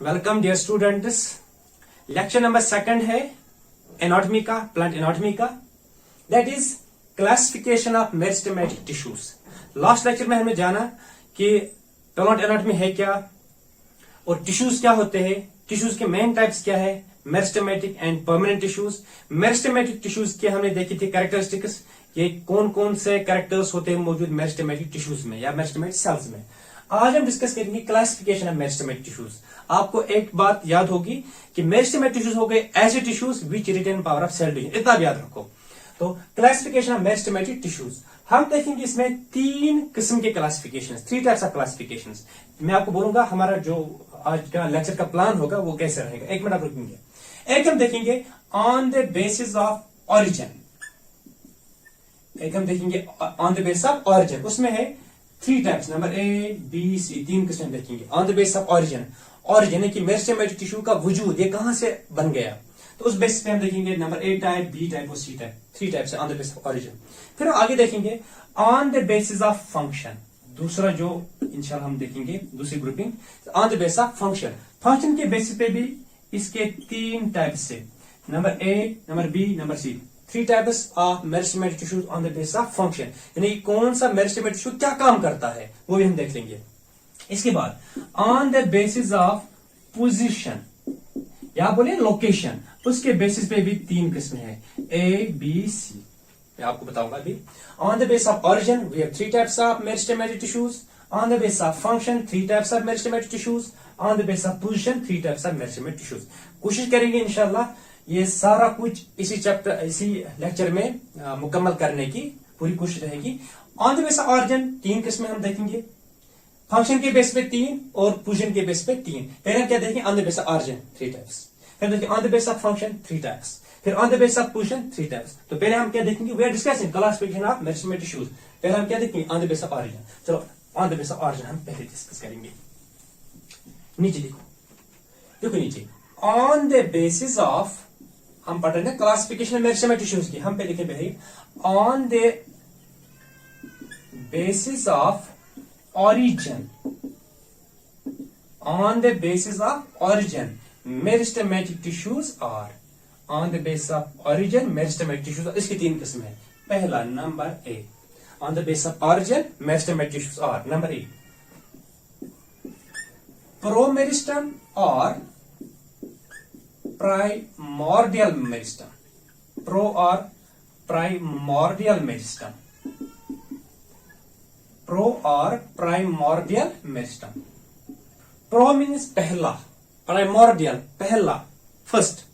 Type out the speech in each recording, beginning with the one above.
Welcome dear students. Lecture number 2 है anatomy का, plant anatomy का, that is classification of meristematic tissues. Last lecture में हमने जाना कि प्लांट एनाटॉमी है क्या और टिश्यूज क्या होते हैं, टिश्यूज के मेन टाइप्स क्या है, meristematic and permanent tissues. Meristematic tissues के हमने देखी थी कैरेक्टरिस्टिक्स, ये कौन कौन से कैरेक्टर्स होते हैं मौजूद मेरिस्टेमेटिक टिश्यूज में या मेरिस्टेमेटिक सेल्स में। आज हम डिस्कस करेंगे क्लासिफिकेशन ऑफ मेरिस्टेमेटिक टिश्यूज। आपको एक बात याद होगी कि मेरिस्टेमेटिक टिश्यूज हो गए ऐसे tissues which retain power of cell division, इतना भी याद रखो। तो क्लासिफिकेशन ऑफ मेरिस्टेमेटिक टिश्यूज हम देखेंगे, इसमें 3 किस्म के क्लासिफिकेशन, 3 टाइप्स ऑफ क्लासिफिकेशन। मैं आपको बोलूंगा हमारा जो आज का लेक्चर का प्लान होगा वो कैसे रहेगा। एक मिनट आप रुकेंगे। एक हम देखेंगे on the basis of origin, एक हम देखेंगे on the basis of origin. उसमें है 3 types, number A, B, C, 3 किस्म देखेंगे on the basis of origin. Origin है कि मेरिस्टेमेटिक टिश्यू का वजूद ये कहां से बन गया, तो उस बेसिस पे हम देखेंगे number A type, B type और C टाइप। 3 टाइप्स है on the basis of origin. फिर आगे देखेंगे on the basis of function, दूसरा जो इंशाल्लाह हम देखेंगे दूसरी grouping on the basis of function. Function के बेसिस पे भी इसके 3 टाइप्स है, number A, number B, number C। 3 types of meristematic tissues on the basis of function, यानी कौन सा मेरिस्टेमेटिक टिश्यू क्या काम करता है वो भी हम देख लेंगे। इसके बाद on the basis of position या बोले लोकेशन, उसके बेसिस पे भी 3 किस्में हैं, A, B, C। मैं आपको बताऊंगा अभी। On the basis of origin we have 3 types of meristematic tissues. On the basis of function 3 types of meristematic tissues. On the basis of position 3 types of meristematic tissues. कोशिश करेंगे इंशाल्लाह ये सारा कुछ इसी चैप्टर, इसी लेक्चर में मुकम्मल करने की पूरी कोशिश रहेगी। On the basis of origin 3 किस्में हम देखेंगे, फंक्शन के बेस पे 3 और पोजीशन के बेस पे 3। पहले हम क्या देखेंगे on the basis of origin 3 types, फिर देखिए on the basis of function 3 types, फिर on the basis of position 3 types. तो पहले हम क्या देखेंगे, we are discussing classification of meristematic tissues. पहले हम क्या देखेंगे on the basis of origin. चलो on the basis of origin हम पहले डिस्कस करेंगे। नीचे देखो, देखो नीचे ऑन द बेसिस ऑफ, हम पढ़ रहे हैं क्लासिफिकेशन मेरिस्टेमेटिक टिश्यूज की। हम पहले लिखे पहले on the basis of origin, on the basis of origin meristematic tissues are, on the basis of origin meristematic tissues. इसकी 3 किस्म है। पहला number A, on the basis of origin meristematic tissues are, number A promeristem और primordial meristem. Pro और primordial meristem, pro और primordial meristem. Pro means पहला, primordial पहला, first.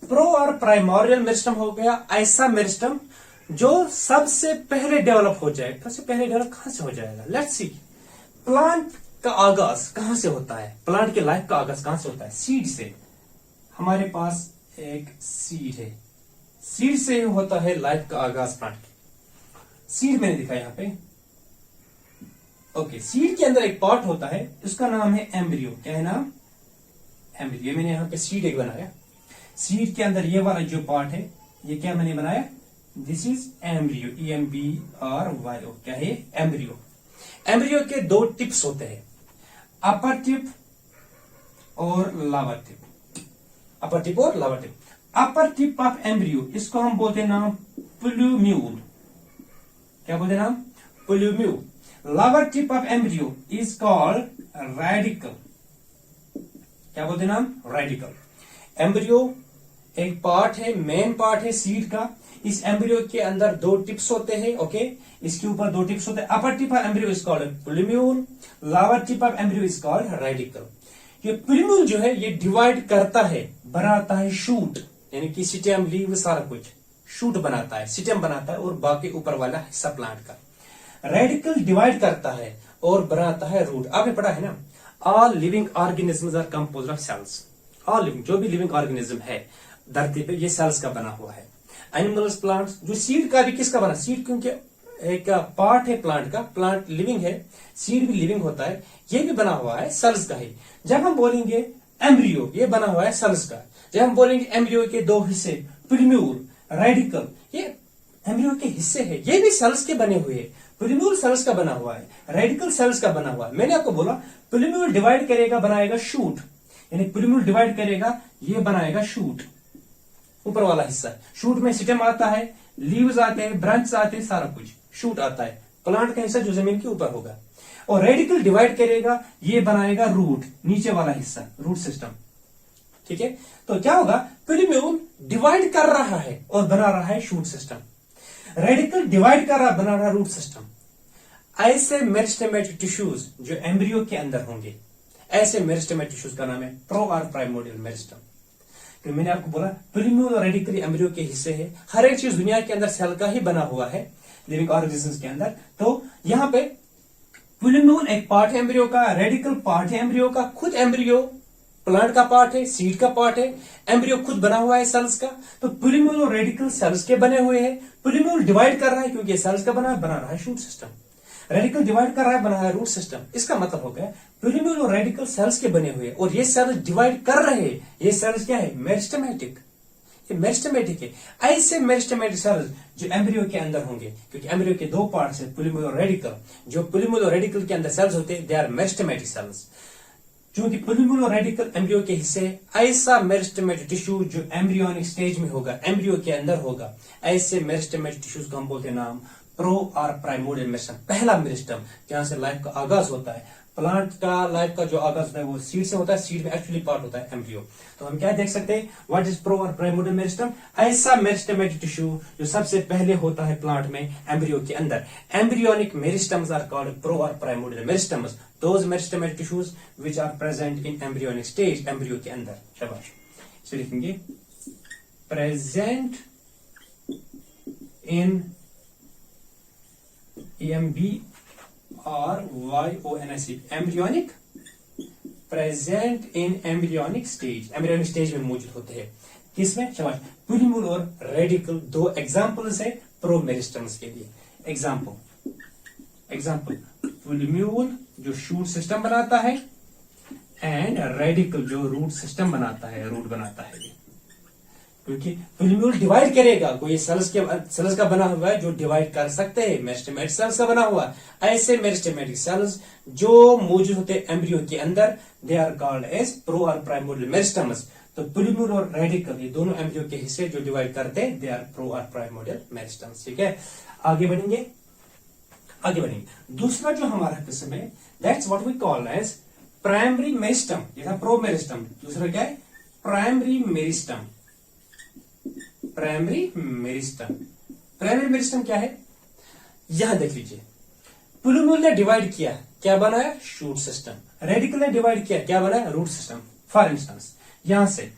Pro और प्राइमोर्डियल मेरिस्टम हो गया ऐसा मेरिस्टम जो सबसे पहले डेवलप हो जाए। सबसे पहले डेवलप कहां से हो जाएगा, लेट्स सी। प्लांट का आगाज कहां से होता है, प्लांट की लाइफ का आगाज कहां से होता है, सीड से। हमारे पास एक सीड है, सीड से होता है लाइफ का आगाज प्लांट की। सीड मैंने दिखा यहां पे, ओके। सीड के अंदर एक पार्ट होता है, उसका नाम है एम्ब्रियो। क्या है नाम, एम्ब्रियो। मैंने यहां पे सीड एक बनाया। सीड के अंदर ये वाला जो पार्ट है ये क्या मैंने बनाया, दिस इज एम्ब्रियो, EMBRYO। क्या है, एम्ब्रियो। एम्ब्रियो के 2 टिप्स होते हैं, अपर टिप और लोअर टिप। अपर टिप और lower tip. Upper tip of embryo, इसको हम बोलते हैं नाम प्लूम्यूल। क्या बोलते हैं नाम, plumule. Lower tip of embryo is called radical. क्या बोलते हैं नाम, रेडिकल। एम्ब्रियो एक पार्ट है, मेन पार्ट है सीड का। इस एम्ब्रियो के अंदर 2 टिप्स होते हैं, ओके। इसके ऊपर 2 टिप्स होते हैं। Upper tip of embryo is called plumule, lower tip of embryo is called radicle. ये प्लूम्यूल जो है ये डिवाइड करता है, बनाता है शूट, यानी कि स्टेम, लीव, सारा कुछ शूट बनाता है, स्टेम बनाता है और बाकी ऊपर वाला हिस्सा प्लांट का। रेडिकल डिवाइड करता है और बनाता है रूट। आपने पढ़ा है ना, all living organisms are composed of cells. All living, जो भी लिविंग ऑर्गेनिज्म है धरती पे ये सेल्स का बना हुआ है। एनिमल्स, प्लांट्स, जो सीड का भी किसका बना, सीड क्योंकि एक पार्ट है प्लांट का, प्लांट लिविंग है, सीड भी लिविंग होता है, ये भी बना हुआ है सेल्स का ही। जब हम बोलेंगे एम्ब्रियो, ये बना हुआ है सेल्स का। जब हम बोलेंगे एम्ब्रियो के 2 हिस्से, प्लूम्यूल, रेडिकल, ये एम्ब्रियो के हिस्से है, ये भी सेल्स के बने हुए हैं। प्लूम्यूल सेल्स का बना हुआ है, रेडिकल सेल्स का बना हुआ है। मैंने आपको बोला प्लूम्यूल डिवाइड करेगा, बनाएगा शूट, यानी प्लूम्यूल डिवाइड करेगा, ये बनाएगा शूट, ऊपर वाला हिस्सा। शूट में स्टेम आता है, लीव्स आते हैं, ब्रांच आते हैं, सारा कुछ शूट आता है, प्लांट का हिस्सा जो जमीन के ऊपर होगा। और रेडिकल डिवाइड करेगा, ये बनाएगा रूट, नीचे वाला हिस्सा, रूट सिस्टम। ठीक है, तो क्या होगा, प्लूम्यूल डिवाइड कर रहा है और बना रहा है शूट सिस्टम, रेडिकल डिवाइड कर रहा बना रहा रूट सिस्टम। ऐसे मेरिस्टेमेटिक टिश्यूज जो एम्ब्रियो के अंदर होंगे, ऐसे मेरिस्टेमेटिक टिश्यूज का नाम है प्रो और प्राइमोर्डियल मेरिस्टम। तो मैंने आपको बोला प्लूम्यूल और रेडिकल एम्ब्रियो के हिस्से है, हर एक चीज दुनिया के अंदर सेल का ही बना हुआ है लिविंग ऑर्गेनिज्म्स के अंदर। तो यहाँ पे प्लूम्यूल एक पार्ट है एम्ब्रियो का, रेडिकल पार्ट है एम्ब्रियो का, खुद एम्ब्रियो प्लांट का पार्ट है, सीड का पार्ट है, एम्ब्रियो खुद बना हुआ है सेल्स का। तो प्लूम्यूल और रेडिकल सेल्स के बने हुए हैं। प्लूम्यूल डिवाइड कर रहा है क्योंकि सेल्स का बना रहा है शूट सिस्टम, रेडिकल डिवाइड कर रहा है, बना रहा है रूट सिस्टम। इसका मतलब हो गया प्लूम्यूल और रेडिकल सेल्स के बने हुए, और ये सेल्स डिवाइड कर रहे हैं। ये सेल्स क्या है, मेरिस्टेमेटिक, ये मेरिस्टेमेटिक है। ऐसे मेरिस्टेमेटिक सेल्स जो एम्ब्रियो के अंदर होंगे, क्योंकि एम्ब्रियो के दो पार्ट्स है, प्लूम्यूल और रेडिकल। जो प्लूम्यूल और रेडिकल के अंदर सेल्स होते हैं, दे आर मेरिस्टेमेटिक सेल्स। क्योंकि प्लूम्यूल और रेडिकल एम्ब्रियो के हिस्से, ऐसा मेरिस्टेमेटिक टिश्यू जो एम्ब्रियोनिक स्टेज में होगा, एम्ब्रियो के अंदर होगा, ऐसे मेरिस्टेमेटिक टिश्यूज को हम बोलते हैं नाम प्रो और प्राइमोर्डियल मेरिस्टम। पहला मेरिस्टम जहां से लाइफ का आगाज होता है, प्लांट का लाइफ का जो आगाज होता है वो सीड से होता है, सीड में एक्चुअली पार्ट होता है एम्ब्रियो। तो हम क्या देख सकते हैं, व्हाट इज प्रो और प्राइमोर्डियल मेरिस्टम, ऐसा मेरिस्टेमेटिक टिश्यू जो सबसे पहले होता है प्लांट में, एम्ब्रियो के अंदर। Embryonic meristems are called pro और primordial meristems, those meristematic tissues which are present in embryonic stage, embryo के अंदर। शाबाश, इसे लिखेंगे present in EMBRYONIC, embryonic, present in embryonic stage, embryonic stage में मौजूद होते हैं। किसमें, शाबाश, प्लूम्यूल और रेडिकल। दो एग्जांपल्स है प्रो मेरिस्टम्स के लिए। एग्जांपल प्लूम्यूल जो शूट सिस्टम बनाता है, एंड रेडिकल जो रूट सिस्टम बनाता है, रूट बनाता है। क्योंकि प्लूम्यूल डिवाइड करेगा, कोई सेल्स का बना हुआ है जो डिवाइड कर सकते हैं, मेरिस्टेमेटिक सेल्स का बना हुआ। ऐसे मेरिस्टेमेटिक सेल्स जो मौजूद होते हैं एम्ब्रियो के अंदर, they are called as pro और प्राइमोर्डियल मेरिस्टम्स। तो प्लूम्यूल और रेडिकल ये दोनों एम्ब्रियो के हिस्से जो डिवाइड करते हैं, दे आर प्रो और प्राइमोर्डियल मेरिस्टम्स। ठीक है, आगे बढ़ेंगे। दूसरा जो हमारा किस्म है, that's what we call as primary meristem. ये था प्रो मेरिस्टम, दूसरा क्या है, प्राइमरी मेरिस्टम। प्राइमरी मेरिस्टम क्या है, यहां देख लीजिए। प्लूम्यूल ने डिवाइड किया, क्या बनाया, शूट सिस्टम। रेडिकल ने डिवाइड किया, क्या बनाया, रूट सिस्टम। फॉर इंस्टेंस यहां से,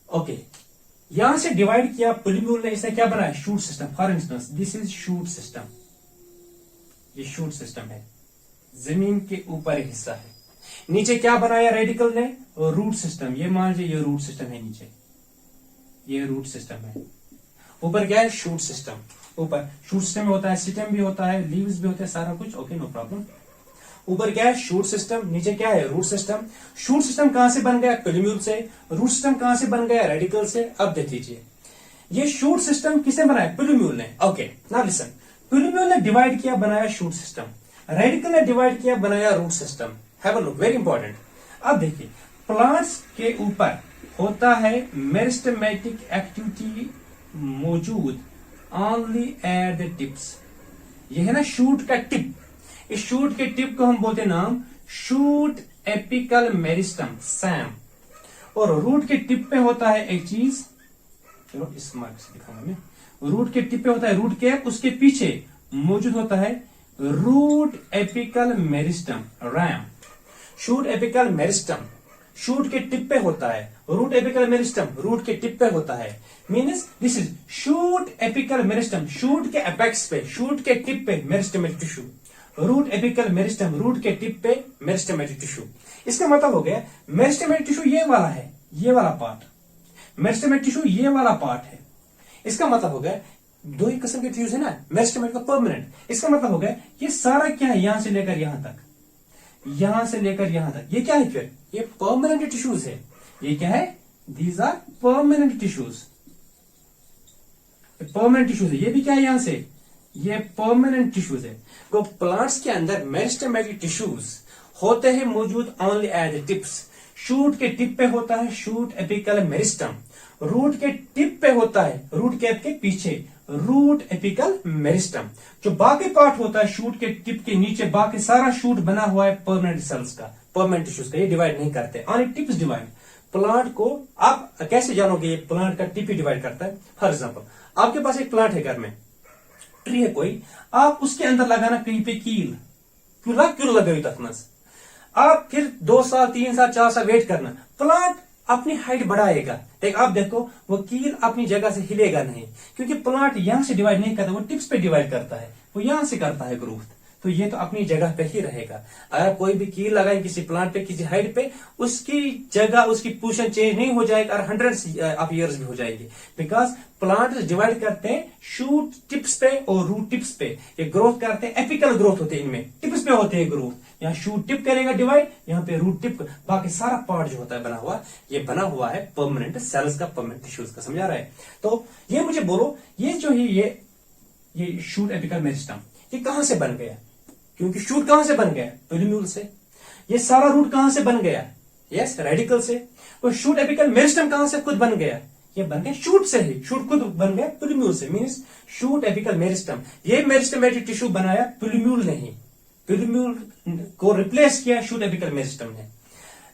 ओके, यहां से डिवाइड किया प्लूम्यूल ने, इसे क्या बनाया, shoot system. For instance this is shoot system, ये शूट सिस्टम है, जमीन के ऊपर हिस्सा है। नीचे क्या बनाया रेडिकल ने, रूट सिस्टम। ये मान लीजिए ये रूट सिस्टम है, नीचे ये रूट सिस्टम है, ऊपर क्या है, शूट सिस्टम। ऊपर शूट सिस्टम में होता है, स्टेम भी होता है, लीव्स भी होते हैं, सारा कुछ। Okay, no problem. ऊपर क्या है, शूट सिस्टम, नीचे क्या है, रूट सिस्टम। शूट सिस्टम कहां से बन गया, प्लूम्यूल से। रूट सिस्टम कहां से बन गया, रेडिकल से। अब देख लीजिए, ये शूट सिस्टम किसने बनाया, प्लूम्यूल ने। ओके, नाउ लिसन, प्लूम्यूल ने डिवाइड किया, बनाया शूट सिस्टम। रेडिकल ने डिवाइड किया, बनाया root system. Have a look, very important. अब देखिए, प्लांट्स के ऊपर होता है मेरिस्टेमेटिक एक्टिविटी मौजूद ओनली एट द टिप्स। ये है ना शूट का टिप, इस शूट के टिप को हम बोलते हैं नाम शूट एपिकल मेरिस्टम, सैम। और रूट के टिप पे होता है एक चीज, चलो इस मार्क से दिखाऊंगा मैं। रूट के टिप पे होता है रूट कैप, उसके पीछे मौजूद होता है root apical meristem, RAM. Shoot apical meristem shoot के टिप पे होता है, रूट एपिकल मेरिस्टम रूट के टिप पे होता है। Means this is shoot apical meristem, shoot के एपेक्स पे, शूट के टिप पे meristematic tissue. Root apical meristem, root के टिप पे मेरिस्टेमेटिक टिश्यू। इसका मतलब हो गया मेरिस्टेमेटिक टिश्यू ये वाला है, ये वाला पार्ट, मेरिस्टेमेटिक टिश्यू ये वाला पार्ट है। इसका मतलब हो गया दो ही किस्म के टिश्यूज है ना, मेरिस्टेमेटिक का परमानेंट। इसका मतलब हो गया ये सारा क्या है, यहां से लेकर यहां तक, यहां से लेकर यहां तक, ये क्या है, फिर ये परमानेंट टिश्यूज है। ये क्या है, these are permanent tissues, permanent tissues है। ये भी क्या है, यहां से ये परमानेंट टिश्यूज है। तो प्लांट्स के अंदर मेरिस्टेमेटिक टिश्यूज होते हैं मौजूद only at the tips. Shoot के टिप पे होता है शूट एपिकल मेरिस्टम, रूट के टिप पे होता है रूट कैप के पीछे रूट एपिकल मेरिस्टम। जो बाकी पार्ट होता है शूट के टिप के नीचे, बाकी सारा शूट बना हुआ है परमानेंट सेल्स का, परमानेंट टिश्यूज का, ये डिवाइड नहीं करते, ऑनली टिप्स डिवाइड। प्लांट को आप कैसे जानोगे ये प्लांट का टिप ही डिवाइड करता है? फॉर एग्जाम्पल आपके पास एक प्लांट है घर में, ट्री है कोई, आप उसके अंदर लगाना कहीं पे कील, क्यों लगे तक मज, आप फिर 2 साल 3 साल 4 साल वेट करना, प्लांट अपनी हाइट बढ़ाएगा, लेकिन आप देखो वो कील अपनी जगह से हिलेगा नहीं, क्योंकि प्लांट यहां से डिवाइड नहीं करता, वो टिप्स पे डिवाइड करता है, वो यहां से करता है ग्रोथ, तो ये तो अपनी जगह पे ही रहेगा। अगर कोई भी कील लगाए किसी प्लांट पे किसी हाइट पे, उसकी जगह उसकी पोजीशन चेंज नहीं हो जाएगा और 100 ऑफ ईयर्स भी हो जाएगी, बिकॉज प्लांट डिवाइड करते हैं शूट टिप्स पे और रूट टिप्स पे, ये ग्रोथ करते हैं, एपिकल ग्रोथ होते हैं इनमें, टिप्स पे होते हैं ग्रोथ, यहाँ शूट टिप करेगा डिवाइड, यहाँ पे रूट टिप, बाकी सारा पार्ट जो होता है बना हुआ, ये बना हुआ है परमानेंट सेल्स का, परमानेंट टिश्यूज का, समझा रहा है? तो ये मुझे बोलो, ये जो है ये शूट एपिकल मेरिस्टम ये कहां से बन गया? क्योंकि शूट कहां से बन गया? प्यूलिम्यूल से। ये सारा रूट कहां से बन गया? यस, रेडिकल से। और शूट एपिकल मेरिस्टम कहां से खुद बन गया? ये बन गया शूट से ही, शूट खुद बन गया प्यूलिम्यूल से, मींस शूट एपिकल मेरिस्टम। ये मेरिस्टमेटिक टिश्यू बनाया प्यूलिम्यूल नहीं, प्यूलिम्यूल को रिप्लेस किया शूट एपिकल मेरिस्टम ने।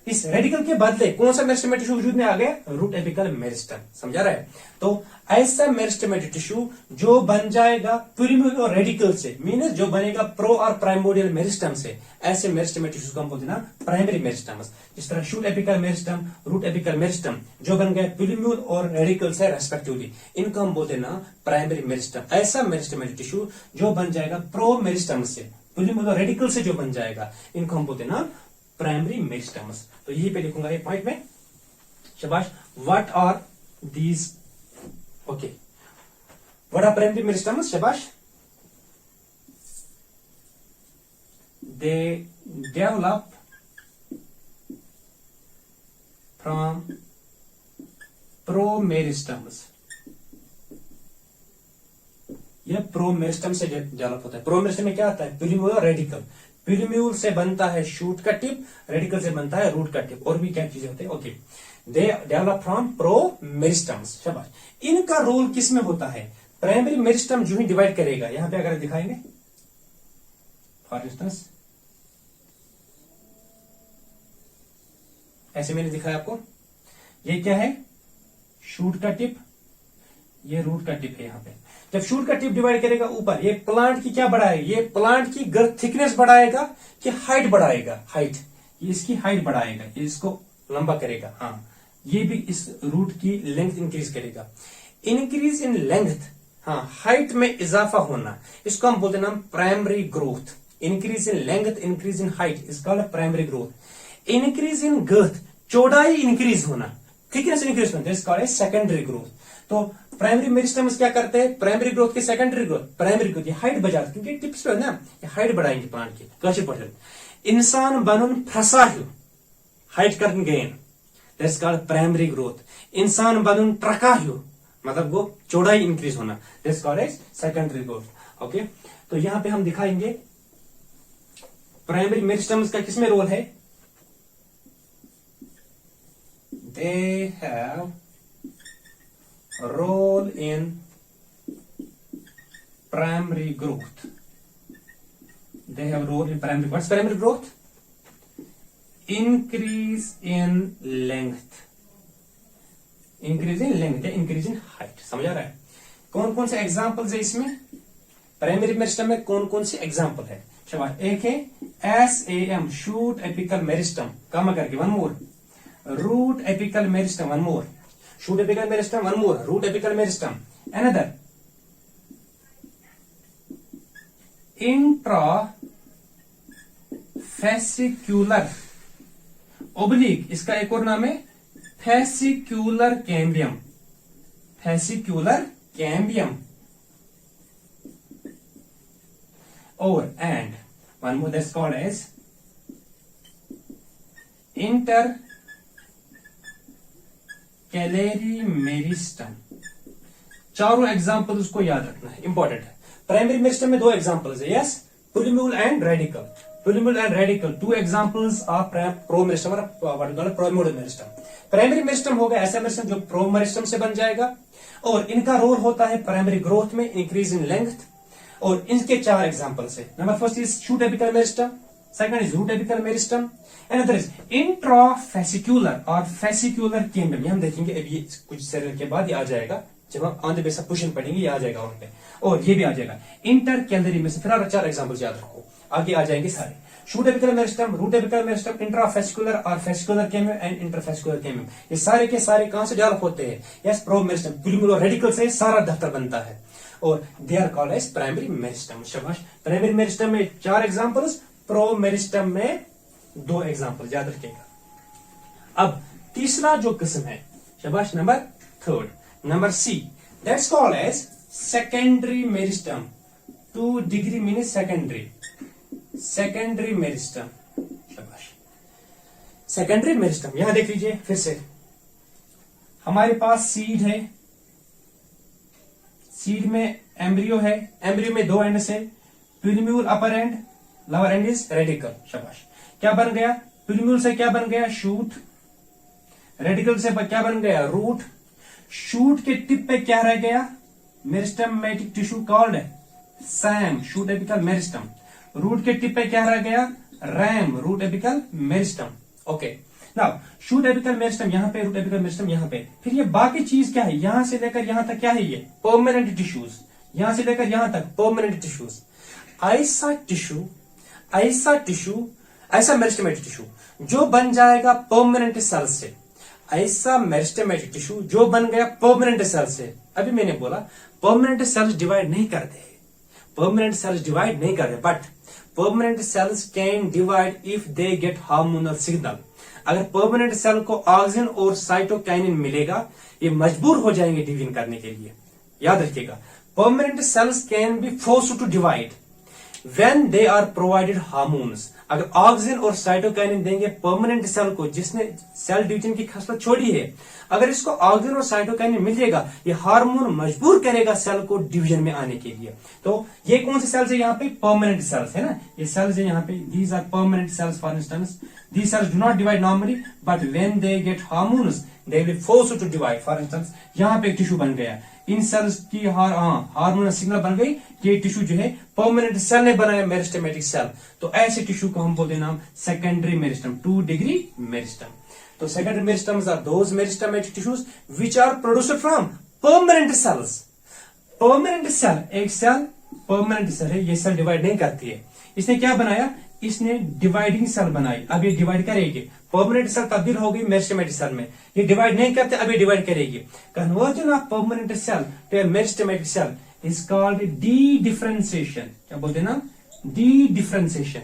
इस रेडिकल के बदले कौन सा मेरिस्टमेटिक टिश्यू वजूद में आ गया? रूट एपिकल मेरिस्टम, समझा रहा है? तो ऐसा मेरिस्टमेटिक टिश्यू जो बन जाएगा प्यूलिम्यूल और रेडिकल से, मींस जो बनेगा प्रो और प्राइमोडियल मेरिस्टम से, ऐसे मेरिस्टमेटिक टिश्यू को हम बोलते हैं ना प्राइमरी मेरिस्टम्स। जिस तरह shoot apical meristem, root apical meristem जो बन गए प्यूलिम्यूल और रेडिकल से रेस्पेक्टिवली, इनको हम बोलते हैं ना प्राइमरी मेरिस्टम। ऐसा मेरिस्टमेटिक टिश्यू जो बन जाएगा प्रो मेरिस्टम से, प्यूलिम्यूल और रेडिकल से जो बन जाएगा, इनको हम बोलते हैं ना प्राइमरी मेरिस्टम्स। तो यही पे लिखूंगा ये पॉइंट में, शाबाश। What are these? Okay, what are primary meristems? शाबाश। They develop from promeristems. यह प्रोमेरिस्टम से डेवलप होता है। प्रोमेरिस्टम में क्या आता है? प्यूलिम्यूल और रेडिकल। प्यूलिम्यूल से बनता है शूट का टिप, रेडिकल से बनता है रूट का टिप, और भी क्या चीजें होते हैं। ओके, दे डेवलप फ्रॉम प्रोमेरिस्टम्स, शाबाश। इनका रोल किस में होता है? प्राइमरी मेरिस्टम जो ही डिवाइड करेगा, यहां पे अगर दिखाएंगे फॉर इंस्टेंस, ऐसे मैंने दिखाया आपको, ये क्या है? शूट का टिप, ये रूट का टिप है। यहां पे जब शूट का टिप डिवाइड करेगा ऊपर, ये प्लांट की क्या बढ़ाएगा? ये प्लांट की गर्थ थिकनेस बढ़ाएगा कि हाइट बढ़ाएगा? हाइट, ये इसकी हाइट बढ़ाएगा, ये इसको लंबा करेगा। हाँ, ये भी इस रूट की लेंथ इंक्रीज करेगा। इंक्रीज इन लेंथ, हाँ, हाइट में इजाफा होना, इसको हम बोलते हैं नाम primary growth. Increase in length, increase in height, इसका primary growth. Increase in girth, चौड़ाई इंक्रीज होना, थिकनेस इंक्रीज होना, इसका सेकेंडरी ग्रोथ। तो प्राइमरी मेरिस्टम्स क्या करते हैं? प्राइमरी ग्रोथ की सेकेंडरी ग्रोथ, प्राइमरी ग्रोथ ये हाइट बढ़ाते, क्योंकि टिप्स पे है ना, ये हाइट बढ़ाएंगे प्लांट की। कैसे पढ़े? इंसान बनून फसाहु, हाइट करन gain, that's called primary growth. इंसान बनून ट्रकाहु, मतलब वो चौड़ाई इंक्रीज होना, that's called secondary growth. Okay, तो यहां पे हम दिखाएंगे प्राइमरी मेरिस्टम्स का किसमें रोल है? दे have role in primary growth. They have role in primary. What's primary growth? Increase in length. Increase in length या increase in height. समझ आ रहा है? कौन कौन से एग्जाम्पल्स है इसमें? प्राइमरी मेरिस्टम में कौन कौन से एग्जाम्पल है? शाबाश। एक है SAM, शूट एपिकल मेरिस्टम, कम करके one more, root apical meristem, one more, shoot apical meristem, one more, root apical meristem, another intrafascicular oblique, इसका एक और नाम है fascicular cambium, fascicular cambium, or and one more that's called as कैलेरी meristem. चारों example उसको याद रखना है, इंपॉर्टेंट है। प्राइमरी मेरिस्टम में 2 एग्जाम्पल्स है, yes, plumule and radicle. plumule and radicle, two examples of pro-meristem और what we call primordial meristem. Primary meristem होगा ऐसा मेरिस्टम जो प्रो-मेरिस्टम से बन जाएगा और इनका रोल होता है प्राइमरी ग्रोथ में, इंक्रीज इन लेंथ। और इनके 4 एग्जांपल्स है। Number first is shoot apical meristem, second is root apical meristem, and other is intrafascicular और फेसिकुलर कैम्बियम। हम देखेंगे अभी कुछ सेल के बाद ये आ जाएगा, जब हम on the base of position पढ़ेंगे ये आ जाएगा वहां पे, और ये भी आ जाएगा इंटर कैलरी में से। फिर 4 एग्जांपल्स याद रखो, आगे आ जाएंगे सारे। Shoot apical meristem, root apical meristem, intrafascicular और fascicular cambium and interfascicular cambium, ये सारे के सारे कहां से डेवलप होते हैं? यस, प्रो मेरिस्टम, प्लूमल और रेडिकल से सारा दफ्तर बनता है और they are called as primary meristem. शाबाश। प्राइमरी मेरिस्टम में 4 एग्जांपल्स, प्रो मेरिस्टम में 2 एग्जांपल, याद रखिएगा। अब तीसरा जो किस्म है, शाबाश, number 3, number C, that's called as secondary meristem. 2 degree mean secondary meristem. शाबाश। सेकेंडरी मेरिस्टम, यहां देख लीजिए फिर से, हमारे पास सीड है, सीड में एम्ब्रियो है, एम्ब्रियो में 2 एंड्स है, plumule upper end, lower end is radicle. शाबाश। क्या बन गया? प्लूम्यूल से क्या बन गया? शूट। रेडिकल से क्या बन गया? रूट। शूट के टिप पे क्या रह गया? Meristematic tissue called SAM, shoot apical meristem. Root के टिप पे क्या रह गया? RAM, root apical meristem. Okay, now shoot apical meristem यहां पे, रूट एपिकल मेरिस्टम यहां पे। फिर ये बाकी चीज क्या है? यहां से लेकर यहां तक क्या है? ये परमानेंट टिश्यूज, यहां से लेकर यहां तक परमानेंट टिश्यूज। ऐसा टिश्यू, ऐसा मेरिस्टमेटिक टिश्यू जो बन जाएगा परमानेंट सेल से, ऐसा मेरिस्टमेटिक टिश्यू जो बन गया परमानेंट सेल से। अभी मैंने बोला परमानेंट सेल्स डिवाइड नहीं करते, but permanent cells can divide if they get hormonal signal. अगर परमानेंट सेल को ऑक्सीजन और साइटोकाइनिन मिलेगा, ये मजबूर हो जाएंगे डिवीजन करने के लिए। याद रखिएगा, permanent cells can be forced to divide when they are provided hormones. अगर ऑक्सीजन और साइटोकाइनिन देंगे परमानेंट सेल को, जिसने सेल डिवीजन की खसलत छोड़ी है, अगर इसको ऑक्सीजन और साइटोकाइनिन मिल जाएगा, ये हार्मोन मजबूर करेगा सेल को डिवीजन में आने के लिए। तो ये कौन से सेल्स है? यहाँ पे परमानेंट सेल्स है ना, ये सेल्स है यहाँ पे, these are permanent cells. For instance, these cells do not divide normally, but when they get hormones, they will be forced to divide. For instance, यहाँ पे एक टिश्यू बन गया, इन सेल्स की हार्मोनल सिग्नल बन गई, ये टिश्यू जो है परमानेंट सेल ने बनाया, मेरिस्टमेटिक सेल। तो ऐसे टिश्यू को हम बोलते हैं नाम सेकेंडरी मेरिस्टम, 2 डिग्री मेरिस्टम। तो secondary meristems are those meristematic tissues which are produced from permanent cells. Permanent cell, एक सेल परमानेंट सेल है, ये सेल डिवाइड नहीं करती है। इसने क्या बनाया? इसने डिवाइडिंग सेल बनाई, अब ये डिवाइड करेगी। परमानेंट सेल तब्दील हो गई मेरिस्टमेटिक सेल में, ये डिवाइड नहीं करते, अब ये डिवाइड करेगी। Conversion of permanent cell to a meristematic cell is called dedifferentiation. क्या बोलते हैं ना? Dedifferentiation.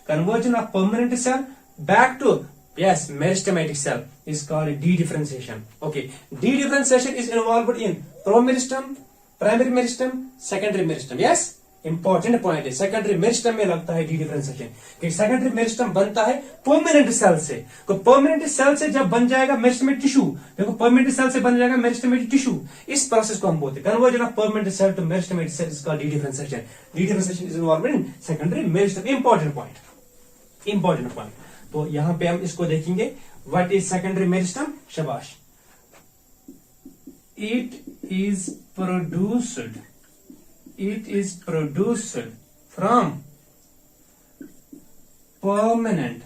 Conversion of permanent cell back to yes meristematic cell is called dedifferentiation. Okay, dedifferentiation is involved in promeristem, primary meristem, secondary meristem. Yes, important point है, secondary meristem में लगता है dedifferentiation, क्योंकि secondary meristem बनता है permanent cell से। तो permanent cell से जब बन जाएगा मेरिस्टमेटिक टिश्यू, देखो परमानेंट सेल से बन जाएगा मेरिस्टमेटिक टिश्यू, इस प्रोसेस को हम बोलते हैं conversion of permanent cell to meristematic cell is called dedifferentiation. Dedifferentiation is involved in secondary meristem. Important point. तो यहां पे हम इसको देखेंगे, व्हाट इज सेकेंडरी मेरिस्टम। शाबाश। It is produced from permanent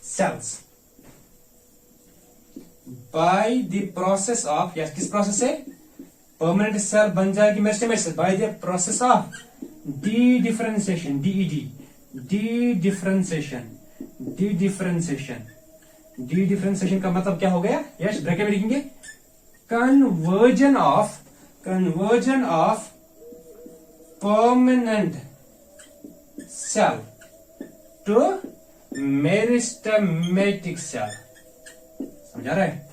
cells by the process of, yes, किस process से? Permanent cell बन जाएगी meristematic cell by the process of dedifferentiation, dedifferentiation का मतलब क्या हो गया? यस, ब्रैकेट में लिखेंगे conversion of permanent cell to meristematic cell. समझा रहा है?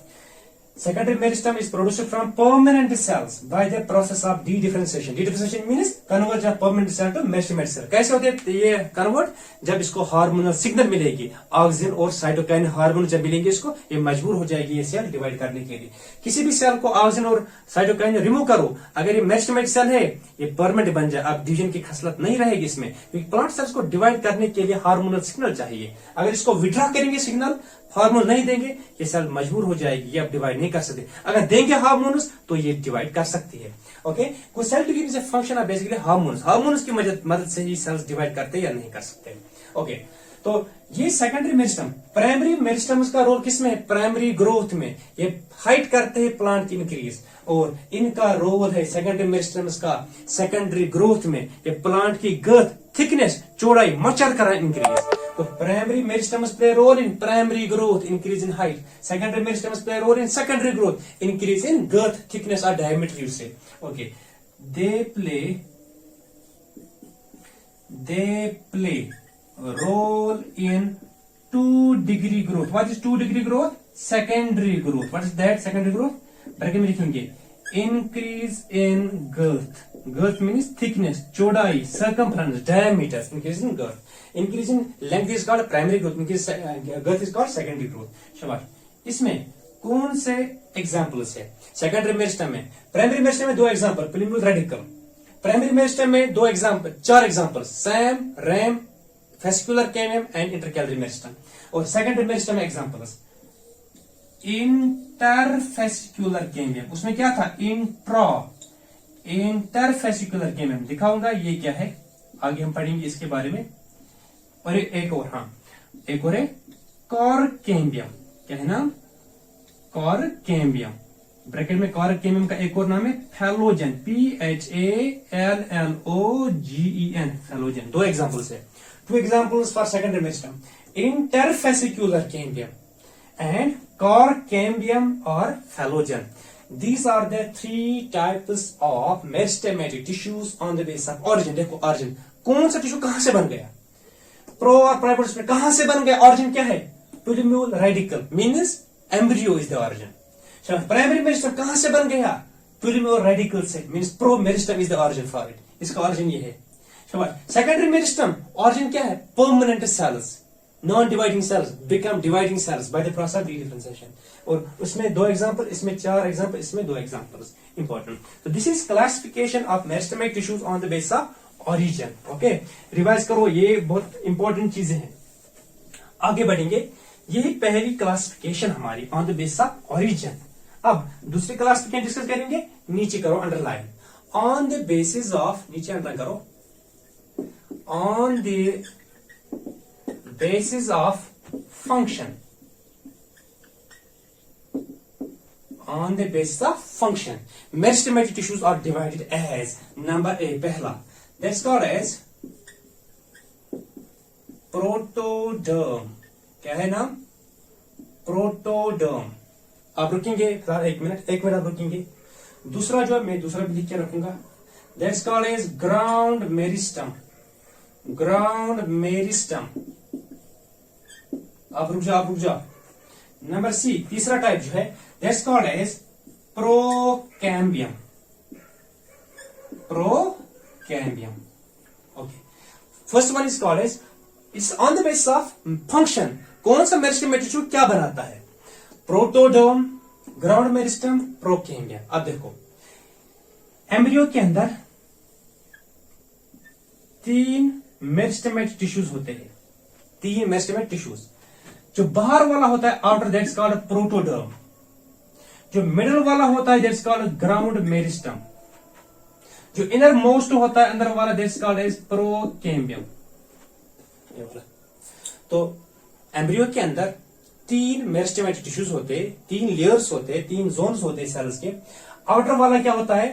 Secondary meristem is produced from permanent cells by the process of de-differentiation. De-differentiation means conversion of permanent cell to meristemate cell. कैसे होते हैं ये कन्वर्ट? जब इसको हार्मोनल सिग्नल मिलेगी, ऑक्सिन और साइटोकाइन हार्मोन जब मिलेंगे इसको, ये मजबूर हो जाएगी ये सेल डिवाइड करने के लिए। किसी भी सेल को ऑक्सिन और साइटोकाइन रिमूव करो, अगर ये मेरिस्टेमेट सेल है ये परमानेंट बन जाए, अब डिवीजन की खसलत नहीं रहेगी इसमें, क्योंकि प्लांट सेल्स को डिवाइड करने के लिए हार्मोनल सिग्नल चाहिए। अगर इसको विड्रॉ करेंगे सिग्नल, हार्मोन नहीं देंगे, ये सेल मजबूर हो जाएगी, ये अब डिवाइड नहीं कर सकते। अगर देंगे हार्मोन्स तो ये डिवाइड कर सकती है। ओके, कोई सेल डिवीजन से फंक्शन है बेसिकली हार्मोन्स की मदद से ही सेल्स डिवाइड करते हैं या नहीं कर सकते। ओके, तो ये सेकेंडरी मेरिस्टम। प्राइमरी मेरिस्टम्स का रोल किसमें है? प्राइमरी ग्रोथ में। ये हाइट करते हैं प्लांट की इंक्रीज, और इनका रोल है सेकेंडरी मेरिस्टम्स का सेकेंडरी ग्रोथ में। ये प्लांट की गर्थ, थिकनेस, चौड़ाई, मचर करा इंक्रीज। तो primary meristems play role in primary growth, increase in height. Secondary meristems play role in secondary growth, increase in girth, thickness or diameter you say. Okay, they play role in 2-degree growth. What is 2-degree growth? Secondary growth. What is that secondary growth? Bracket में लिखेंगे increase in girth. Girth means thickness, चौड़ाई, circumference, diameter. Increase in girth. Increase in length is called primary growth. Increase girth is called secondary growth. शाबाश। इसमें कौन से examples है? Secondary meristem में, primary meristem में 2 एग्जाम्पल, प्लिमूल रेडिकल। प्राइमरी मेरिस्टम में 4 example, Sam, RAM, fascicular कैमियम and intercalary meristem. और secondary meristem में एग्जाम्पल्स इंटरफेसिकुलर कैमियम, उसमें क्या था? इंटरफेसिकुलर कैमियम दिखाऊंगा ये क्या है, आगे हम पढ़ेंगे इसके बारे में। और एक और है कॉरकेम्बियम। क्या है नाम? कॉरकेम्बियम। ब्रैकेट में कॉरकेम्बियम का एक और नाम है फैलोजन, PHALLOGEN, फैलोजन। 2 एग्जाम्पल्स है। 2 examples for secondary meristem, interfascicular cambium and Corcambium or Phalogen. These are the 3 types of meristematic tissues on the base of origin. देखो origin, कौन सा टिश्यू कहां से बन गया? प्रो और प्राइमोर्डियस में कहां से बन गया? origin क्या है? plumule radical means embryo is the origin. Primary meristem कहां से बन गया? plumule radical से, means pro meristem is the origin for it. इसका origin ये है। सेकेंडरी मेरिस्टम origin क्या है? permanent cells, non-dividing cells become dividing cells by the process of de-differentiation. और उसमें 2 एग्जाम्पल, इसमें 4 एग्जाम्पल, इसमें 2 एग्जाम्पल्स। इंपॉर्टेंट। तो this is classification of meristematic tissues on the basis of origin. Okay, revise करो, ये बहुत इंपॉर्टेंट चीजें हैं। आगे बढ़ेंगे, यही पहली क्लासिफिकेशन हमारी on the basis of origin. अब दूसरी क्लासिफिकेशन डिस्कस करेंगे, नीचे करो underline, on the basis of, नीचे अंडरलाइन करो, on the basis of function. On the basis of function, meristematic tissues are divided as number A, पहला, that's called as protoderm. क्या है नाम? प्रोटोडर्म। आप रुकेंगे फिलहाल 1 मिनट आप रुकेंगे। दूसरा जो है, मैं दूसरा भी लिख के रखूंगा, that's called as ground meristem. आप रुक जाओ। नंबर सी, तीसरा टाइप जो है, that's called as procambium. Okay, first one is called as, it's on the basis of function. कौन सा मेरिस्टेमेटिक टिश्यू क्या बनाता है? Protoderm, ground meristem, procambium. अब देखो, एम्ब्रियो के अंदर 3 मेरिस्टेमेटिक टिश्यूज होते हैं, 3 मेरिस्टेमेटिक टिश्यूज। जो बाहर वाला होता है आउटर, दैट्स कॉल्ड प्रोटोडर्म। जो मिडल वाला होता है दैट्स कॉल्ड ग्राउंड मेरिस्टम। जो इनर मोस्ट होता है अंदर वाला, दैट्स कॉल्ड एज प्रोकैम्बियम। तो एम्ब्रियो के अंदर 3 मेरिस्टेमेटिक टिश्यूज होते हैं, 3 लेयर्स होते हैं, 3 जोन्स होते हैं सेल्स के। आउटर वाला क्या होता है?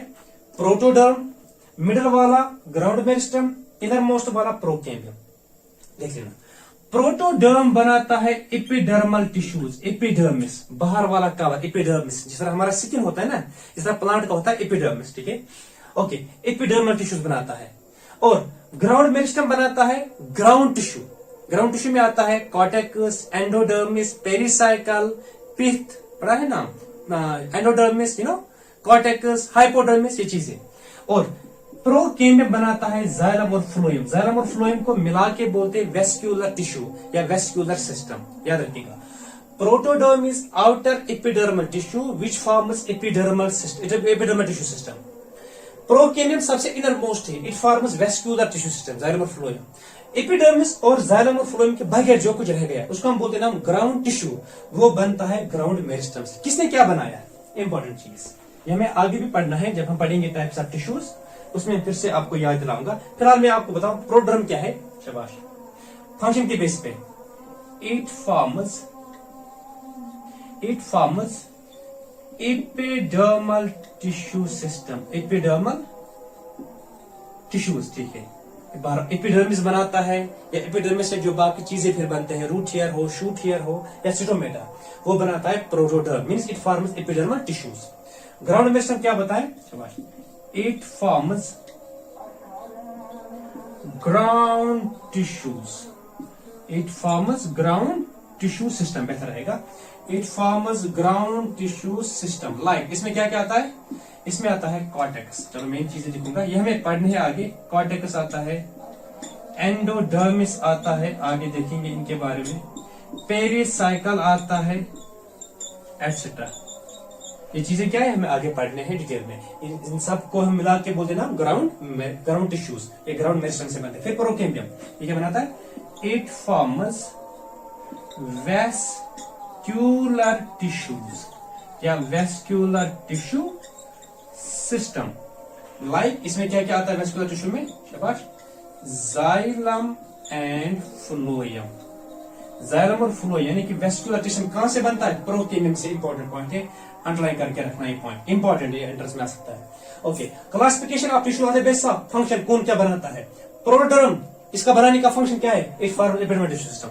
प्रोटोडर्म, मिडल वाला ग्राउंड मेरिस्टम, इनर मोस्ट वाला प्रोकैम्बियम। देख लेना, प्रोटोडर्म बनाता है एपिडर्मल टिश्यूज, एपिडर्मिस, बाहर वाला कवर, एपिडर्मिस। जिस तरह हमारा स्किन होता है ना, इस तरह प्लांट का होता है एपिडर्मिस। ठीक है, ओके, एपिडर्मल टिश्यूज बनाता है। और ग्राउंड मेरिस्टम बनाता है ग्राउंड टिश्यू। ग्राउंड टिश्यू में आता है कॉर्टेक्स, एंडोडर्मिस, पेरिसाइकल, पिथ, पढ़ा है नाम, एंडोडर्मिस, कॉर्टेक्स, हाइपोडर्मिस, ये चीजें। और प्रोकेम्बियम बनाता है जाइलम और फ्लोएम। जाइलम और फ्लोएम को मिला के बोलते हैं वेस्क्यूलर टिश्यू या वेस्क्यूलर सिस्टम, याद रखिएगा। Protoderm is outer epidermal tissue which forms epidermal tissue system. Procambium सबसे इनर मोस्ट है, it forms vascular tissue system, xylem और फ्लोएम। एपिडर्मिस और जाइलम और फ्लोएम के बगैर जो कुछ रह गया उसको हम बोलते हैं नाम ग्राउंड टिश्यू, वो बनता है ग्राउंड मेरिस्टम से। किसने क्या बनाया? इंपॉर्टेंट चीज ये हमें आगे भी पढ़ना है जब हम पढ़ेंगे टाइप्स ऑफ टिश्यूज, उसमें फिर से आपको याद दिलाऊंगा। फिलहाल मैं आपको बताऊं प्रोडर्म क्या है। शाबाश। फंक्शन के बेस पे it forms epidermal tissue system, epidermal tissues, ठीक है। एपिडर्मिस बनाता है, या एपिडर्मिस से जो बाकी चीजें फिर बनते हैं, रूट हेयर हो, शूट हेयर हो या सिटोमेटा, वो बनाता है protoderm, means it forms epidermal tissues. Ground meristem क्या बताएं? शाबाश। It forms ground tissues, it forms ground tissue system, बेहतर रहेगा। It forms ground tissue system like, इसमें क्या क्या आता है? इसमें आता है कॉर्टेक्स, चलो मेन चीजें लिखूंगा, ये हमें पढ़ने है आगे। कॉर्टेक्स आता है, एंडोडर्मिस आता है, आगे देखेंगे इनके बारे में, पेरिसाइकल आता है, एटसेट्रा। ये चीजें क्या है हमें आगे पढ़ने हैं डिटेल में। इन सब को हम मिला के बोलते ना ग्राउंड टिश्यूज, ये ग्राउंड मेरिस्टम से बनते हैं। फिर प्रोकेम्बियम, ये क्या बनाता है? इट फॉर्म्स वेस्क्यूलर टिश्यूज या वेस्क्यूलर टिश्यू सिस्टम लाइक, इसमें क्या क्या आता है वेस्क्यूलर टिश्यू में? शाबाश। जाइलम एंड फ्लोएम, जाइलम और फ्लोएम यानी कि वेस्क्यूलर टिश्यू कहां से बनता है? प्रोकेम्बियम से। इंपॉर्टेंट पॉइंट है, अंडरलाइन करके रखना, ये पॉइंट इंपॉर्टेंट है, एंट्रेंस में आ सकता है। Okay, classification of tissue on the basis of function, कौन क्या बनाता है? प्रोटोडर्म, इसका बनाने का फंक्शन क्या है? It forms epidermal tissue system.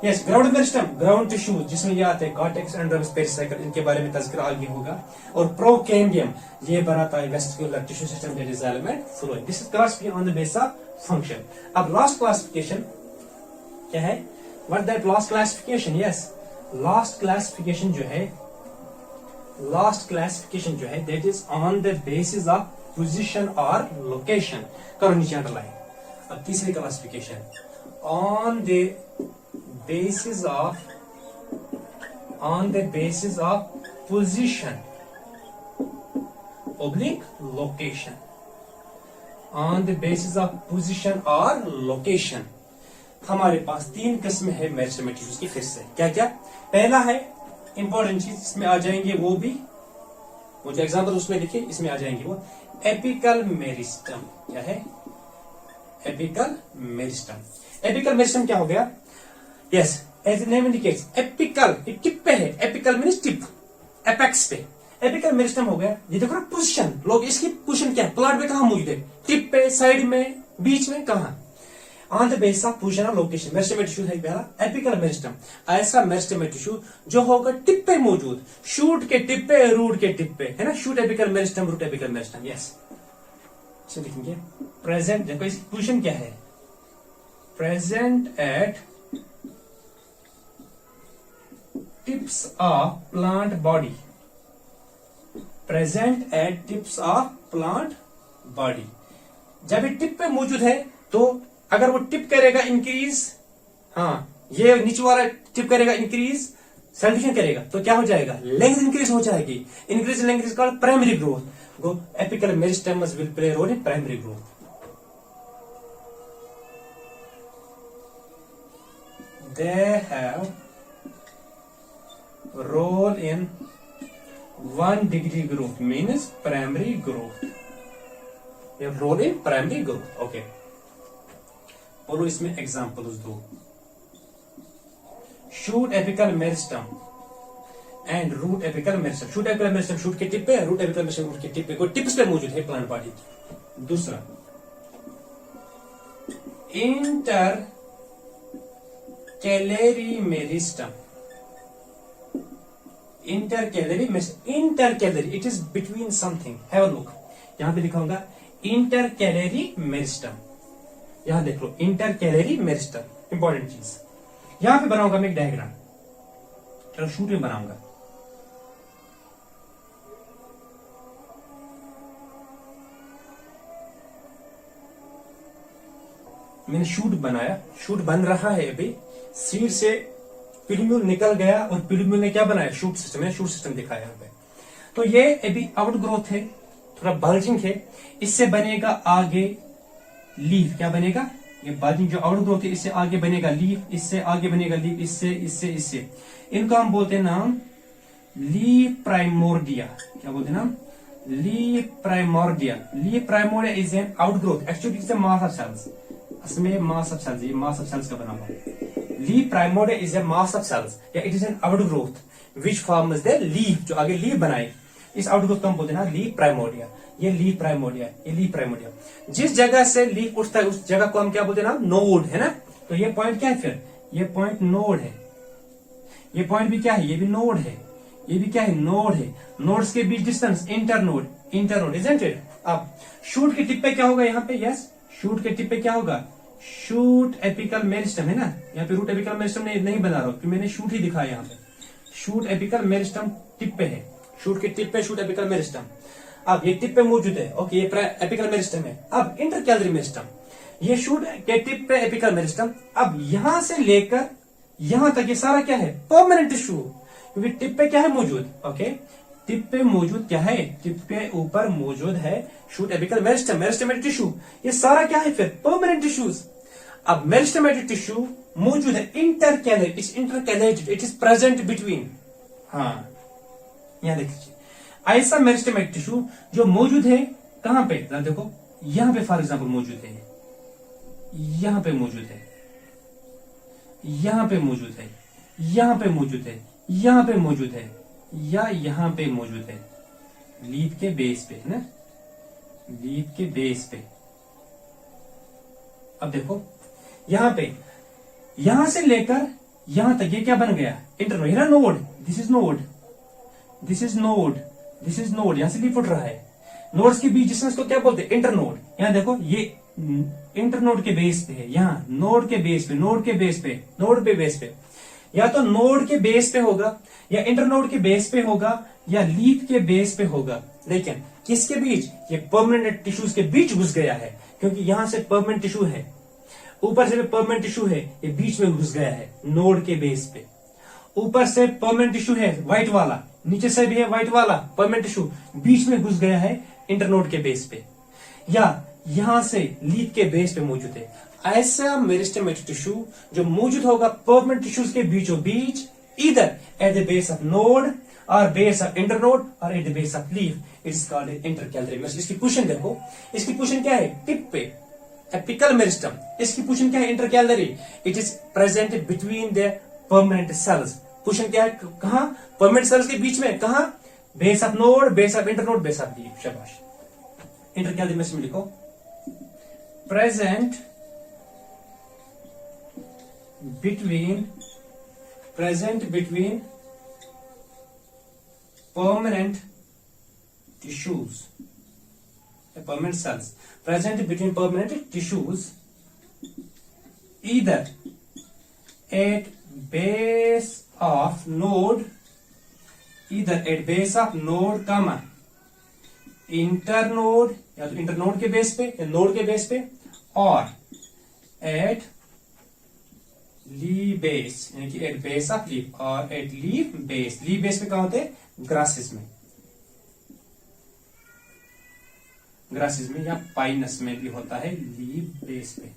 Yes, ground meristem, ground tissue जिसमें ये आते हैं कॉर्टेक्स, एंडोडर्मिस, पेरिसाइकल, इनके बारे में तज़किरा आगे होगा। और प्रोकेम्बियम ये बनाता है vascular tissue system, that is xylem and phloem. This is classification on the basis of function. अब लास्ट क्लासिफिकेशन क्या है? What that last classification? Yes, last classification जो है that is on the basis of position और location. करो नीचे underline. अब तीसरी classification on the basis of position oblique location, on the basis of position or location। हमारे पास तीन किस्म है मेरिस्टेमेटिक टिश्यूज की। फिर से क्या क्या? पहला है इंपॉर्टेंट चीज, इसमें आ जाएंगे वो जो एग्जाम्पल उसमें लिखे, इसमें आ जाएंगे वो एपिकल मेरिस्टम। क्या है? Apical meristem. एपिकल मेरिस्टम क्या हो गया? Yes, as name indicates, apical, tip पे है। एपिकल मींस टिप, एपेक्स पे। एपिकल मेरिस्टम हो गया। ये देखो ना पोजीशन, लोग इसकी पोजीशन क्या है? प्लॉट में कहां मौजूद है? टिप पे, साइड में, बीच में, कहां? On the basis of position और लोकेशन। मेरिस्टेमेटिक टिश्यू है पहला एपिकल मेरिस्टम, ऐसा मेरिस्टेमेटिक टिश्यू जो होगा टिप पे मौजूद, शूट के टिप पे, रूट के टिप पे, है ना? Shoot apical meristem, root apical meristem. Yes, इसे लिखेंगे प्रेजेंट। देखो इसकी पोजीशन क्या है? Present at tips of plant body, present at tips of plant body। जब ये टिप पे मौजूद है तो अगर वो टिप करेगा इंक्रीज, हाँ ये नीचे वाला टिप करेगा इंक्रीज, सैल्यूशन करेगा तो क्या हो जाएगा? लेंथ इंक्रीज हो जाएगी। Increase length is called primary growth. Go apical meristems will play role in primary growth. They have role in 1 degree growth means primary growth। ये role in primary growth। Okay, बोलो इसमें examples दो। Shoot apical meristem and root apical meristem. Shoot apical meristem shoot के tip पे, root apical meristem root के tip पे, कोई tips पे मौजूद है प्लांट बॉडी। दूसरा, intercalary meristem. Intercalary, it is between something. Have a look, यहां पे लिखा होगा इंटरकैलरी मेरिस्टम। यहां देख लो, इंटरकैलरी मेरिस्टम, इंपॉर्टेंट चीज। यहां पे बनाऊंगा मैं एक डायग्राम, चलो शूट में बनाऊंगा। मैंने शूट बनाया, शूट बन रहा है अभी, सीड से पिलम्यूल निकल गया और पिलम्यूल ने क्या बनाया, शूट सिस्टम, मैंने शूट सिस्टम दिखाया यहाँ पे। तो ये अभी आउट ग्रोथ है, थोड़ा बल्जिंग है, इससे बनेगा आगे लीफ। क्या बनेगा, ये बल्जिंग जो आउट ग्रोथ है इससे आगे बनेगा लीफ, इससे आगे बनेगा लीफ, इससे इससे इससे, इनको हम बोलते हैं नाम लीफ प्राइमोर्डिया। क्या बोलते हैं नाम, leaf primordia. Leaf primordia is an out growth, actually is a mass of cells, इसमें मास ऑफ सेल्स, ये मास ऑफ सेल्स का बना हुआ है। Leaf primordia is a mass of cells या it is an out growth which forms the leaf, जो आगे leaf बनाए, इस आउट ग्रोथ को हम बोलते हैं ना लीफ प्राइमोर्डिया। ये लीफ प्राइमोर्डिया, ये लीफ प्राइमोर्डिया। जिस जगह से लीफ उठता है उस जगह को हम क्या बोलते हैं ना, नोड, है ना। तो ये पॉइंट क्या है फिर, ये पॉइंट नोड है, ये पॉइंट भी क्या है, ये भी नोड है, ये भी क्या है, नोड है। नोड्स के बीच distance internode, internode isn't it. अब शूट के टिप पे क्या होगा यहाँ पे, यस, शूट के टिप पे क्या होगा, शूट एपिकल मेरिस्टम, है ना। यहाँ पे रूट एपिकल मेरिस्टम नहीं बना रहा हूं, क्योंकि मैंने शूट ही दिखाया यहाँ पे। शूट एपिकल मेरिस्टम टिप पे है, शूट के टिप पे शूट एपिकल मेरिस्टम। अब ये टिप पे मौजूद है, ओके, ये एपिकल मेरिस्टम है। अब इंटरकैलरी मेरिस्टम, ये शूट के टिप पे एपिकल मेरिस्टम। अब यहां से लेकर यहां तक ये सारा क्या है, परमानेंट टिश्यू, क्योंकि टिप पे क्या है मौजूद, ओके, टिप पे मौजूद क्या है, टिप पे ऊपर मौजूद है shoot apical meristem, meristematic tissue. ये सारा क्या है फिर, परमानेंट टिश्यूज। अब मेरिस्टमेटिक टिश्यू मौजूद है intercalary, it's intercalated, it is present between, हाँ यहां देखिए, ऐसा मेरिस्टमेटिक टिश्यू जो मौजूद है कहां पे, देखो यहां पे फॉर एग्जांपल मौजूद है, यहां पे मौजूद है, यहां पे मौजूद है, यहां पे मौजूद है, यहां पे मौजूद है, या यहां पे मौजूद है, लीफ के बेस पे, है ना, लीफ के बेस पे। अब देखो यहां पे, यहां से लेकर यहां तक ये क्या बन गया, इंटरनोड, है ना, node, this is node, this is node, this is node, यहां से लीफ उठ रहा है। नोड्स के बीच डिस्टेंस को क्या बोलते हैं, इंटरनोड। यहां देखो ये इंटरनोड के बेस पे है, यहाँ नोड के बेस पे, नोड के बेस पे, नोड पे बेस पे, या तो नोड के बेस पे होगा, या इंटरनोड के बेस पे होगा, या लीफ के बेस पे होगा। लेकिन किसके बीच, ये परमानेंट टिश्यूज के बीच घुस गया है, क्योंकि यहां से परमानेंट टिश्यू है, ऊपर से भी परमानेंट टिश्यू है, ये बीच में घुस गया है नोड के बेस पे। ऊपर से परमानेंट टिश्यू है व्हाइट वाला, नीचे से भी है व्हाइट वाला परमानेंट टिश्यू, बीच में घुस गया है इंटरनोड के बेस पे, या यहां से लीफ के बेस पे मौजूद है। ऐसा मेरिस्टेमेटिक टिश्यू जो मौजूद होगा परमानेंट टिश्यूज के बीचों बीच, इधर at the base of node और बेस ऑफ इंटरनोड और at the base of leaf, it is called intercalary meristem. इसकी पोजीशन देखो, इसकी पोजीशन क्या है, टिप पे एपिकल मेरिस्टम, इसकी पोजीशन क्या है, intercalary, it is present between the permanent cells. Position क्या है, कहां, परमानेंट सेल्स के बीच में, कहां, base of node, base of internode, base of leaf. शाबाश, इंटरकैलरी मेरिस्टम लिखो, present between permanent tissues, permanent cells present between permanent tissues, either at base of node, either at base of node comma internode, या तो internode के base पे या node के base पे, और एट लीफ बेस, यानी कि एट बेस ऑफ लीफ, और at leaf base. Leaf base पे कहां होते हैं, ग्रासेस में, ग्रासेस में या पाइनस में भी होता है लीफ बेस पे,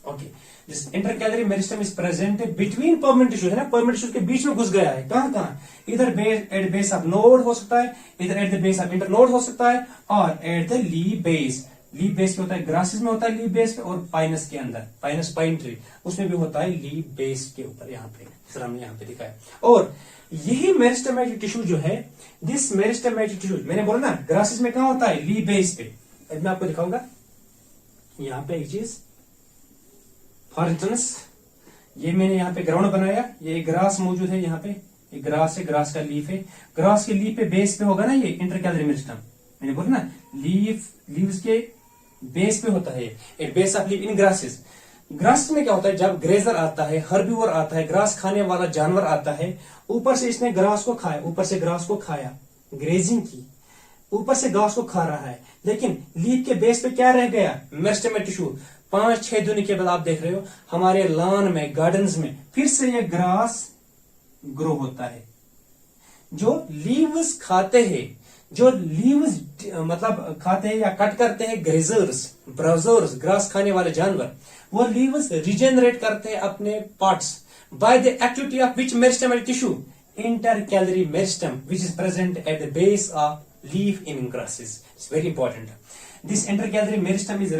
okay. This intercalary meristem is present between permanent tissue, है ना, परमानेंट टिश्यू के बीच में घुस गया है, कहां कहां, इधर base, at base of node हो सकता है, इधर at the base of internode हो सकता है, और at the leaf base. Leaf base पे होता है, ग्रासेस में होता है लीफ बेस पे, और पाइनस के अंदर, पाइनस पाइन ट्री, उसमें भी होता है लीफ बेस के ऊपर, यहाँ पे सर हमने यहाँ पे दिखाया। और यही मेरिस्टेमेटिक टिश्यू जो है, दिस मेरिस्टेमेटिक टिश्यू, मैंने बोला ना ग्रासेस में कहां होता है, लीफ बेस पे। मैं आपको दिखाऊंगा यहाँ पे एक चीज, फॉर इंस्टेंस ये मैंने यहाँ पे ग्राउंड बनाया, ये ग्रास मौजूद है यहाँ पे, ये ग्रास है, ग्रास का लीफ है, ग्रास के लीफ पे बेस पे होगा ना ये इंटरकैलरी मेरिस्टम, मैंने बोला ना लीव्स के बेस पे होता है, at base of leaf in grasses. Grass में क्या होता है, जब ग्रेजर आता है, हर्बीवर आता है, ग्रास खाने वाला जानवर आता है, ऊपर से इसने ग्रास को खाया, ऊपर से ग्रास को खाया, ग्रेजिंग की, ऊपर से घास को खा रहा है, लेकिन लीफ के बेस पे क्या रह गया, मेरिस्टेमेटिक टिश्यू, 5-6 दिन के बाद आप देख रहे हो हमारे लॉन में, गार्डन्स में फिर से ये ग्रास ग्रो होता है। जो लीव्स खाते हैं, जो लीव्स मतलब खाते हैं या कट करते हैं ग्रेजर्स, ब्राउजर्स, ग्रास खाने वाले जानवर, वो लीव्स रिजेनरेट करते हैं अपने parts by the activity of which meristematic tissue, intercalary meristem which is present at the base of leaf in grasses. It's very important. This intercalary meristem is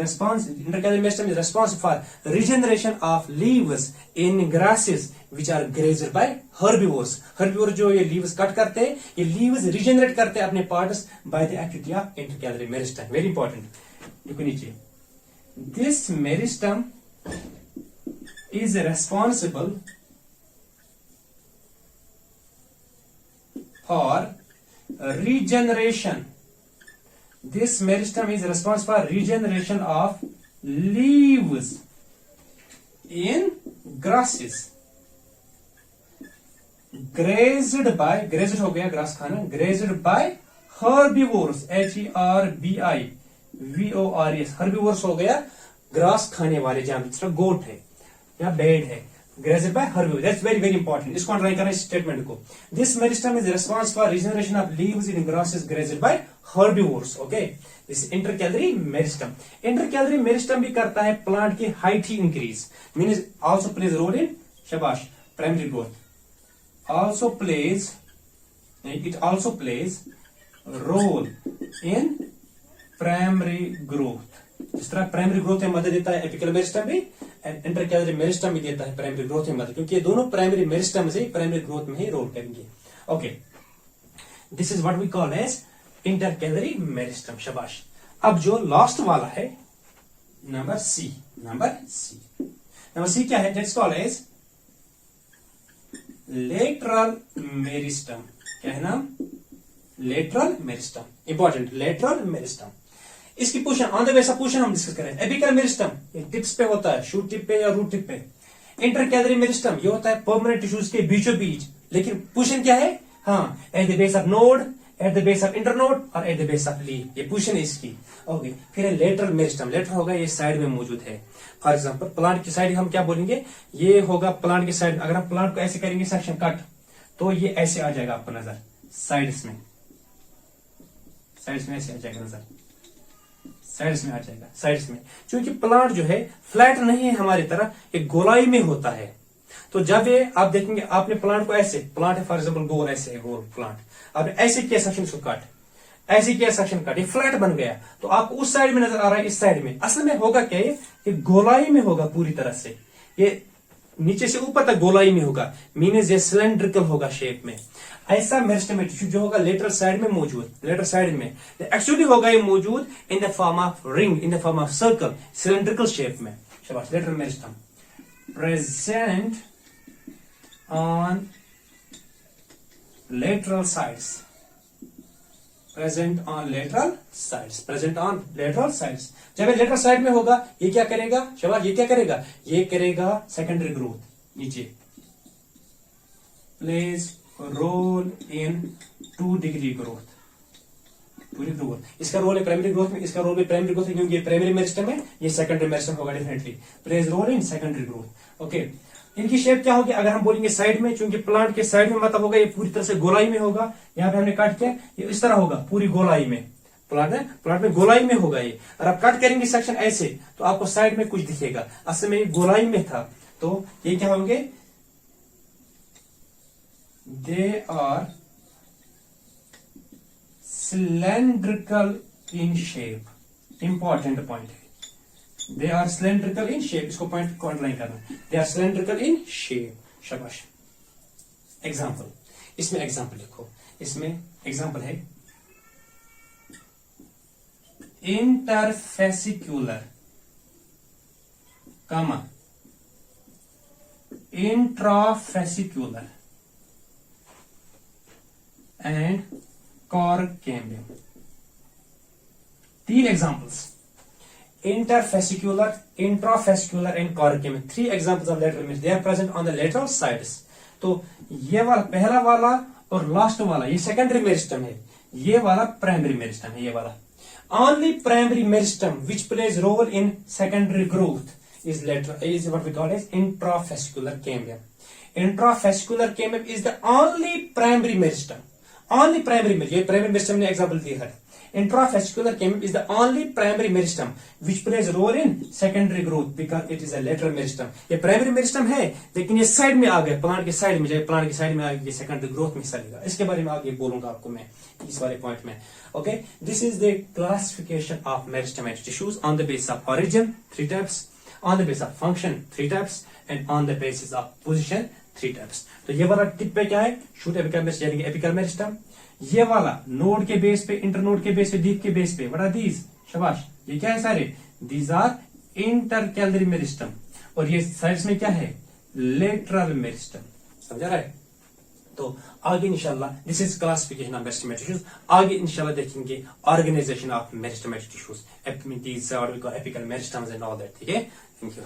responsible for regeneration of leaves in grasses which are grazed by herbivores. Herbivores जो ये leaves cut करते हैं, ये leaves regenerate करते हैं अपने parts by the activity of intercalary meristem. Very important. देखो नीचे, this meristem is responsible for regeneration. This meristem is responsible for regeneration of leaves in grasses grazed हो गया ग्रास खाना, grazed by herbivores, herbivores, herbivores हो गया grass खाने वाले जानवर, जिसका गोट है या बेड है, grazed by herbivores. That's very very important. इसको अंडरलाइन करना इस स्टेटमेंट को। This meristem is responsible for regeneration of leaves in grasses grazed by herbivores. Okay, this intercalary meristem. Intercalary meristem भी करता है प्लांट की height he increase, means also plays role in शाबाश primary growth. It also plays role in primary growth. जिस तरह primary growth में मदद देता है एपिकल मेरिस्टम भी, इंटरकैलरी मेरिस्टम भी देता है प्राइमरी ग्रोथ में मदद, क्योंकि ये दोनों प्राइमरी मेरिस्टम से प्राइमरी ग्रोथ में ही रोल करेंगे। Okay, this is what we call as intercalary meristem. शाबाश। अब जो लास्ट वाला है नंबर सी क्या है? That's called as lateral meristem. क्या है नाम? Lateral meristem. Important, lateral meristem. इसकी position on the base of position हम डिस्कस करें। एपिकल मेरिस्टम ये टिप्स पे होता है, शूट टिप पे या रूट टिप पे। इंटरकैलरी मेरिस्टम ये होता है परमानेंट टिश्यूज के बीचों बीच, लेकिन पोजीशन क्या है? हाँ, at the base of node, at the base of internode और at the base of leaf, ये पोजीशन है इसकी। ओके, फिर है लेटरल मेरिस्टम। लेटर होगा ये साइड में मौजूद है। फॉर एग्जाम्पल प्लांट की साइड हम क्या बोलेंगे? ये होगा प्लांट की साइड। अगर हम प्लांट को ऐसे करेंगे सेक्शन कट, तो ये ऐसे आ जाएगा आपको नजर, साइड्स में ऐसे आ जाएगा नजर, साइड्स में आ जाएगा, साइड्स में। क्योंकि प्लांट जो है फ्लैट नहीं है हमारी तरह, एक गोलाई में होता है। तो जब ये आप देखेंगे, आपने प्लांट को ऐसे, प्लांट है फॉर एग्जाम्पल गोल, ऐसे है गोल प्लांट, आपने ऐसे किया सेक्शन को कट, ऐसे किया सेक्शन कट, ये फ्लैट बन गया, तो आपको उस साइड में नजर आ रहा है, इस साइड में। असल में होगा क्या? ये गोलाई में होगा पूरी तरह से, ये नीचे से ऊपर तक गोलाई में होगा, मीन्स ये सिलेंड्रिकल होगा शेप में। ऐसा मेरिस्टेम टिश्यू जो होगा लेटरल साइड में मौजूद, लेटरल साइड में एक्चुअली होगा ये मौजूद in the form of ring, in the form of circle, cylindrical shape में। शाबाश। Lateral meristem present on lateral sides, present on lateral sides, present on lateral sides. जब ये लेटरल साइड में होगा, ये क्या करेगा? शाबाश, ये क्या करेगा? ये करेगा सेकेंडरी ग्रोथ, नीचे plays role in 2 degree growth, पूरी ग्रोथ। इसका रोल है प्राइमरी ग्रोथ में, इसका रोल भी प्राइमरी ग्रोथ है, क्योंकि ये प्राइमरी मेरिस्टेम है, ये सेकेंडरी मेरिस्टेम होगा definitely. Plays role in secondary growth. Okay, इनकी शेप क्या होगी? अगर हम बोलेंगे साइड में, क्योंकि प्लांट के साइड में मतलब होगा ये पूरी तरह से गोलाई में होगा। यहाँ पे हमने काट किया, ये इस तरह होगा पूरी गोलाई में, प्लांट में गोलाई में होगा ये। और आप कट करेंगे सेक्शन ऐसे, तो आपको साइड में कुछ दिखेगा, असल में ये गोलाई में था। तो ये क्या होंगे? They are cylindrical in shape. Important point है। They are cylindrical in shape. इसको पॉइंट को अंडरलाइन करना। They are cylindrical in shape. शाबाश। एग्जाम्पल, इसमें एग्जाम्पल लिखो। इसमें एग्जाम्पल है इंटरफेसिक्यूलर, कामा इंट्राफेसिक्यूलर and corcambium. 3 examples: interfascicular, intrafascicular and corcambium. 3 examples of lateral meristem. They are present on the lateral sides. तो ये वाला पहला वाला और लास्ट वाला ये सेकेंडरी मेरिस्टम है, ये वाला प्राइमरी मेरिस्टम है, ये वाला। only primary meristem which plays role in secondary growth is what we call as intravascular cambium. Intravascular cambium is the only primary meristem. Only primary meristem. ये primary meristem ने example दिया है. Intravascular cambium is the only primary meristem which plays role in secondary growth because it is a lateral meristem. ये primary meristem है लेकिन ये side में आ गया, प्लांट के साइड में, प्लांट के साइड में आ गया, secondary growth में हिस्सा लेगा. इसके बारे में आगे बोलूंगा आपको मैं इस वाले पॉइंट में. Okay, this is the classification of meristematic tissues on the basis of origin, 3 types, on the basis of function, 3 types, and on the basis of position, 3 types. तो ये वाला टिप पे क्या है? शूट एपिकल मेरिस्टम यानी कि apical meristem. ये वाला नोड के बेस पे, इंटरनोड के बेस पे, डीप के बेस पे. What are these? शाबाश. ये क्या है सारे? These are intercalary meristem. और ये साइड्स में क्या है? Lateral meristem. समझा रहा है? तो आगे इंशाल्लाह this is classification of meristematic tissues. आगे इंशाल्लाह देखेंगे organisation of meristematic tissues, apical meristems and all that. ठीक है. Thank you.